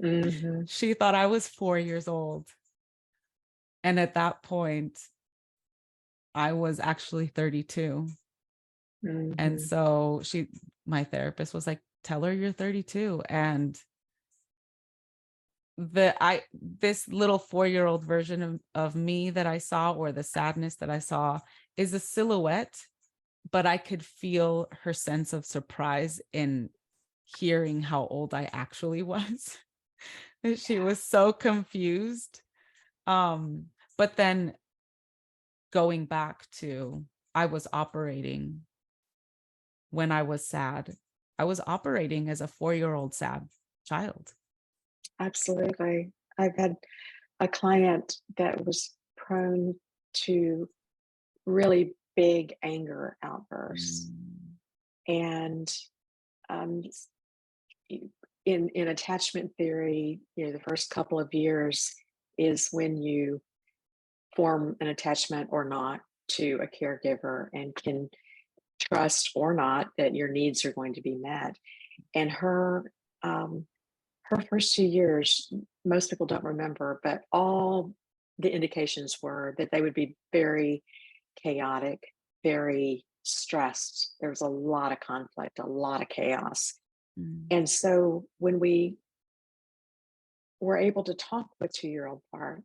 Hmm. She thought I was 4 years old. And at that point, I was actually 32. And Hmm. so my therapist was like, tell her you're 32. And this little 4-year-old version of me that I saw, or the sadness that I saw, is a silhouette, but I could feel her sense of surprise in hearing how old I actually was. She was so confused. But then going back to, I was operating when I was sad. I was operating as a 4-year-old sad child. Absolutely. I've had a client that was prone to really big anger outbursts. And um, in attachment theory, the first couple of years is when you form an attachment or not to a caregiver, and can trust or not that your needs are going to be met. And her first 2 years, most people don't remember, but all the indications were that they would be very chaotic, very stressed. There was a lot of conflict, a lot of chaos. And so when we were able to talk with 2-year-old part,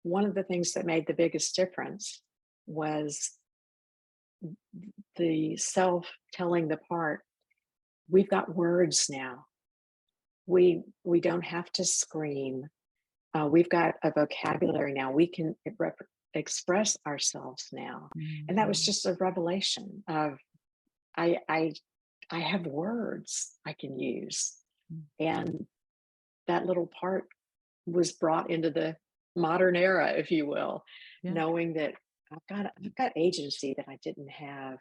one of the things that made the biggest difference was the self telling the part, we've got words now. We don't have to scream. We've got a vocabulary now. We can express ourselves now. And that was just a revelation of, I I have words I can use. And that little part was brought into the modern era, if you will, Yeah. knowing that I've got agency that I didn't have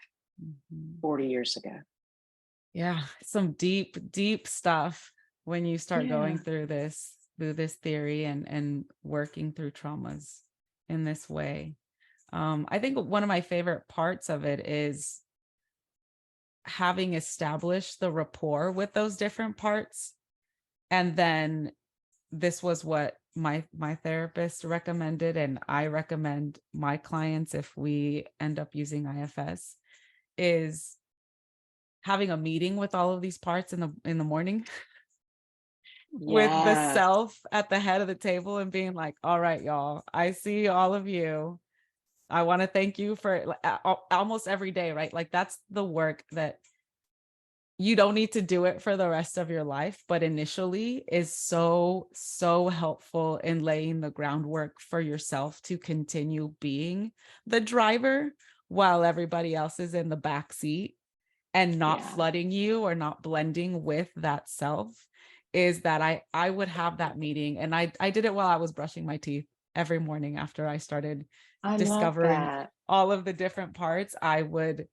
40 years ago. Yeah, some deep, deep stuff when you start going Yeah. through this theory and working through traumas in this way. I think one of my favorite parts of it is having established the rapport with those different parts. And then this was what my therapist recommended, and I recommend my clients if we end up using IFS, is having a meeting with all of these parts in the morning with the Yes. self at the head of the table, and being like, all right, y'all, I see all of you. I want to thank you for almost every day, right? Like, that's the work that you don't need to do it for the rest of your life, but initially is so, so helpful in laying the groundwork for yourself to continue being the driver while everybody else is in the back seat and not Yeah. flooding you or not blending with that self, is that I would have that meeting, and I did it while I was brushing my teeth every morning after I started I love discovering that. all of the different parts. I would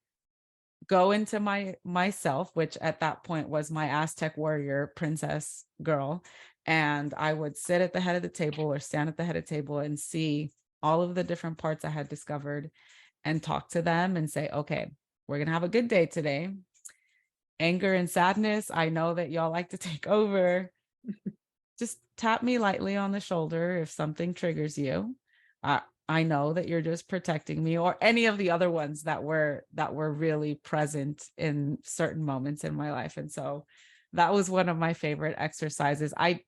go into myself, which at that point was my Aztec warrior princess girl, and I would sit at the head of the table or stand at the head of the table and see all of the different parts I had discovered and talk to them and say, okay, we're gonna have a good day today. Anger and sadness, I know that y'all like to take over. Just tap me lightly on the shoulder if something triggers you. I know that you're just protecting me, or any of the other ones that were really present in certain moments in my life. And so that was one of my favorite exercises. I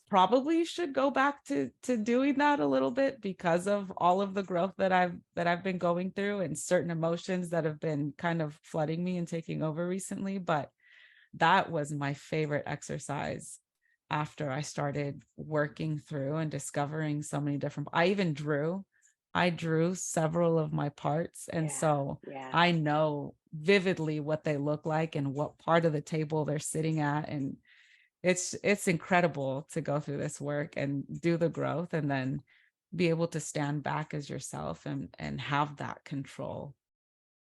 probably should go back to doing that a little bit because of all of the growth that I've been going through and certain emotions that have been kind of flooding me and taking over recently. But that was my favorite exercise after I started working through and discovering so many different. I drew several of my parts, and Yeah. so Yeah. I know vividly what they look like and what part of the table they're sitting at. And it's incredible to go through this work and do the growth, and then be able to stand back as yourself and have that control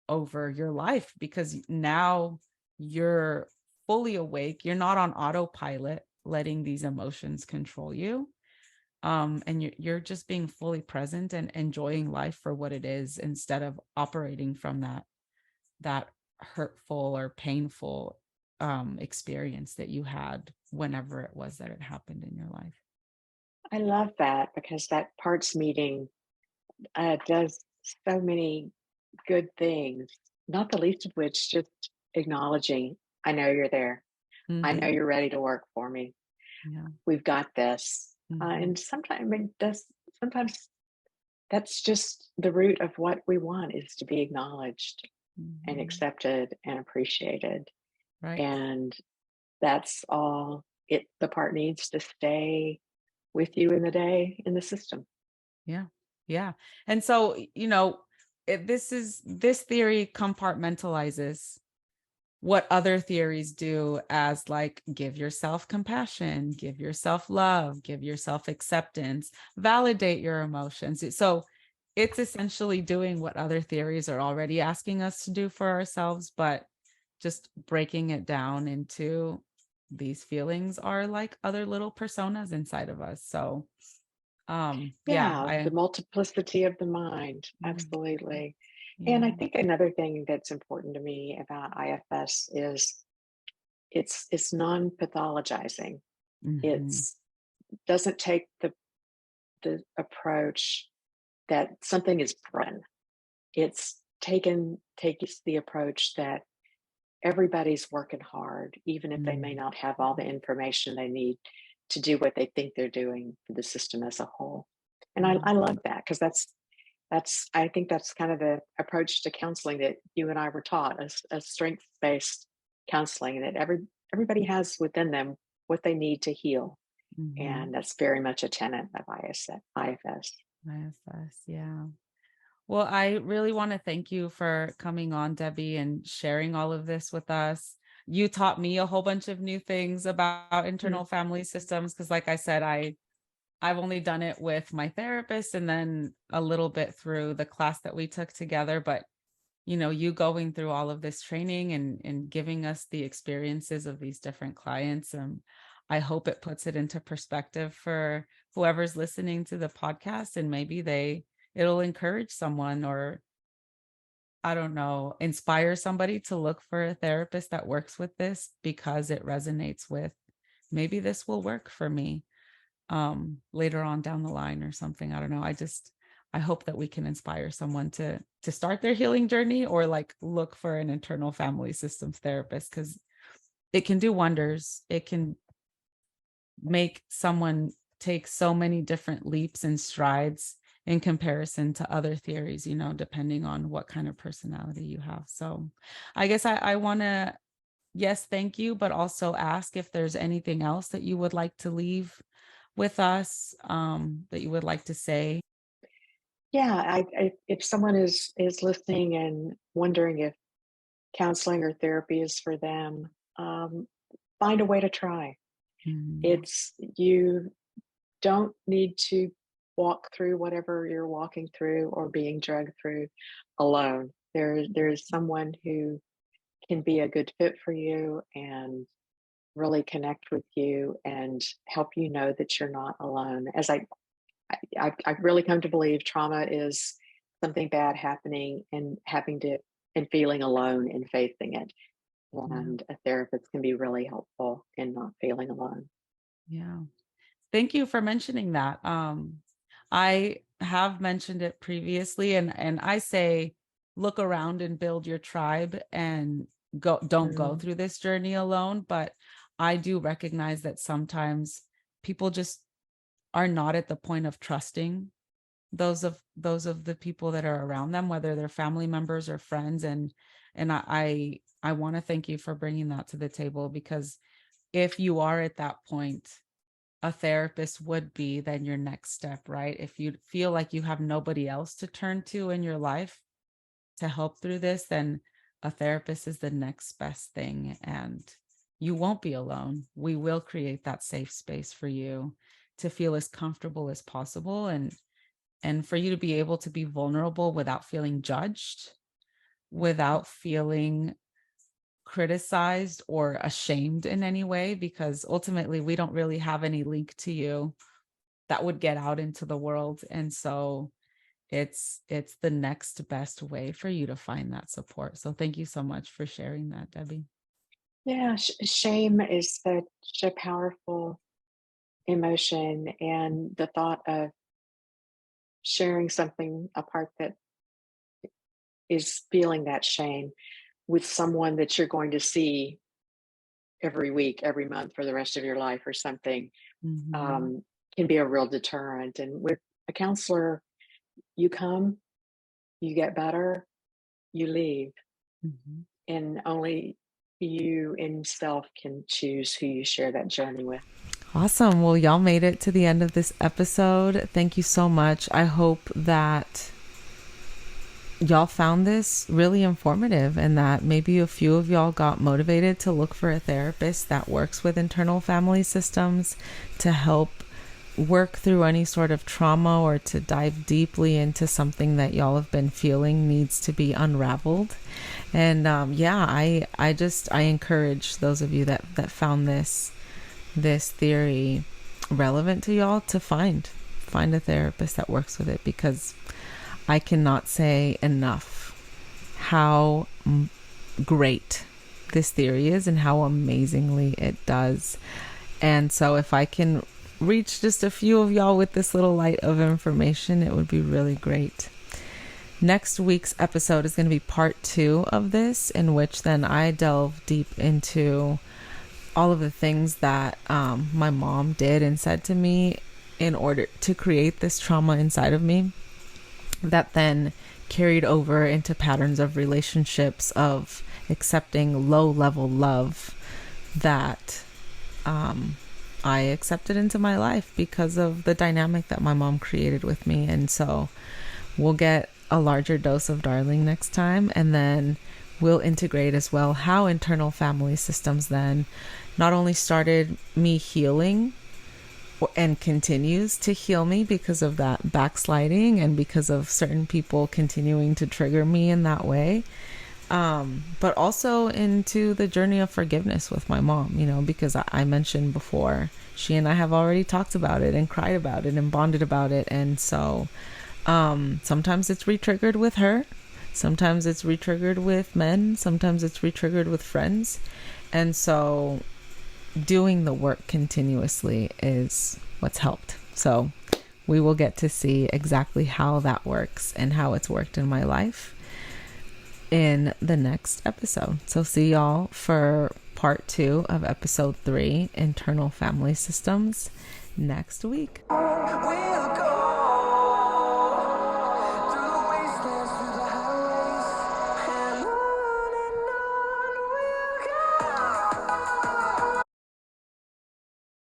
over your life, because now you're fully awake. You're not on autopilot letting these emotions control you. And you're just being fully present and enjoying life for what it is, instead of operating from that hurtful or painful experience that you had whenever it was that it happened in your life. I love that because that parts meeting does so many good things, not the least of which just acknowledging, I know you're there. I know Mm-hmm. you're ready to work for me. Yeah. We've got this. Mm-hmm. And sometimes it does, sometimes that's just the root of what we want, is to be acknowledged and Mm-hmm. accepted and appreciated. Right. And that's all the part needs to stay with you in the day in the system. Yeah. Yeah. And so, this theory compartmentalizes what other theories do, as like, give yourself compassion, give yourself love, give yourself acceptance, validate your emotions. So it's essentially doing what other theories are already asking us to do for ourselves, but just breaking it down into, these feelings are like other little personas inside of us. So yeah, Yeah, the I multiplicity of the mind. mm, Absolutely. And I yeah. think another thing that's important to me about IFS is it's non-pathologizing. Mhm. It's doesn't take the approach that something is broken. It's takes the approach that everybody's working hard, even if they may Mm. not have all the information they need to do what they think they're doing for the system as a whole. And I Mm. love that because that's I think that's kind of the approach to counseling that you and I were taught, a strengths based counseling, that everybody has within them what they need to heal, Mhm. and that's very much a tenet of IFS. IFS, yeah. Well, I really want to thank you for coming on, Debbie, and sharing all of this with us. You taught me a whole bunch of new things about Mm. internal family systems, because like I said, I've only done it with my therapist and then a little bit through the class that we took together. But you going through all of this training and giving us the experiences of these different clients, I hope it puts it into perspective for whoever's listening to the podcast, and maybe it'll encourage someone, or I don't know, inspire somebody to look for a therapist that works with this, because it resonates with, maybe this will work for me later on down the line or something. I don't know. I hope that we can inspire someone to start their healing journey, or like look for an internal family systems therapist, because it can do wonders. It can make someone take so many different leaps and strides in comparison to other theories, depending on what kind of personality you have. So I guess I want to, yes, thank you, but also ask if there's anything else that you would like to leave with us, that you would like to say. Yeah, if someone is listening and wondering if counseling or therapy is for them, find a way to try. Mhm. It's you don't need to walk through whatever you're walking through or being drugged through alone. There's someone who can be a good fit for you and really connect with you and help you know that you're not alone. As I've really come to believe trauma is something bad happening and having to and feeling alone and facing it. Yeah. And a therapist can be really helpful in not feeling alone. Yeah. Thank you for mentioning that. I have mentioned it previously, and I say, look around and build your tribe, and don't go Mm, through this journey alone. But I do recognize that sometimes people just are not at the point of trusting those of the people that are around them, whether they're family members or friends. And I want to thank you for bringing that to the table, because if you are at that point, a therapist would be then your next step, right? If you feel like you have nobody else to turn to in your life to help through this, then a therapist is the next best thing. And you won't be alone. We will create that safe space for you to feel as comfortable as possible, and for you to be able to be vulnerable without feeling judged, without feeling criticized or ashamed in any way, because ultimately we don't really have any link to you that would get out into the world. And so it's the next best way for you to find that support. So thank you so much for sharing that, Debbie. yeah, shame is such a powerful emotion, and the thought of sharing something, a part that is feeling that shame with someone that you're going to see every week, every month for the rest of your life or something, Mhm. um, can be a real deterrent. And with a counselor, you come, you get better, you leave, Mhm. and only you in self can choose who you share that journey with. Awesome. Well, y'all made it to the end of this episode. Thank you so much. I hope that y'all found this really informative and that maybe a few of y'all got motivated to look for a therapist that works with internal family systems to help work through any sort of trauma or to dive deeply into something that y'all have been feeling needs to be unraveled. And yeah, I encourage those of you that found this theory relevant to y'all to find a therapist that works with it, because I cannot say enough how great this theory is and how amazingly it does. And so if I can reach just a few of y'all with this little light of information, it would be really great. Next week's episode is going to be part 2 of this, in which then I delve deep into all of the things that my mom did and said to me in order to create this trauma inside of me, that then carried over into patterns of relationships of accepting low level love that I accepted into my life because of the dynamic that my mom created with me. And so we'll get a larger dose of darling next time, and then we'll integrate as well how internal family systems then not only started me healing and continues to heal me because of that backsliding and because of certain people continuing to trigger me in that way, but also into the journey of forgiveness with my mom, because I mentioned before, she and I have already talked about it and cried about it and bonded about it. And so sometimes it's re-triggered with her, sometimes it's re-triggered with men, sometimes it's re-triggered with friends. And so doing the work continuously is what's helped. So we will get to see exactly how that works and how it's worked in my life in the next episode. So see y'all for part 2 of episode 3, internal family systems, next week.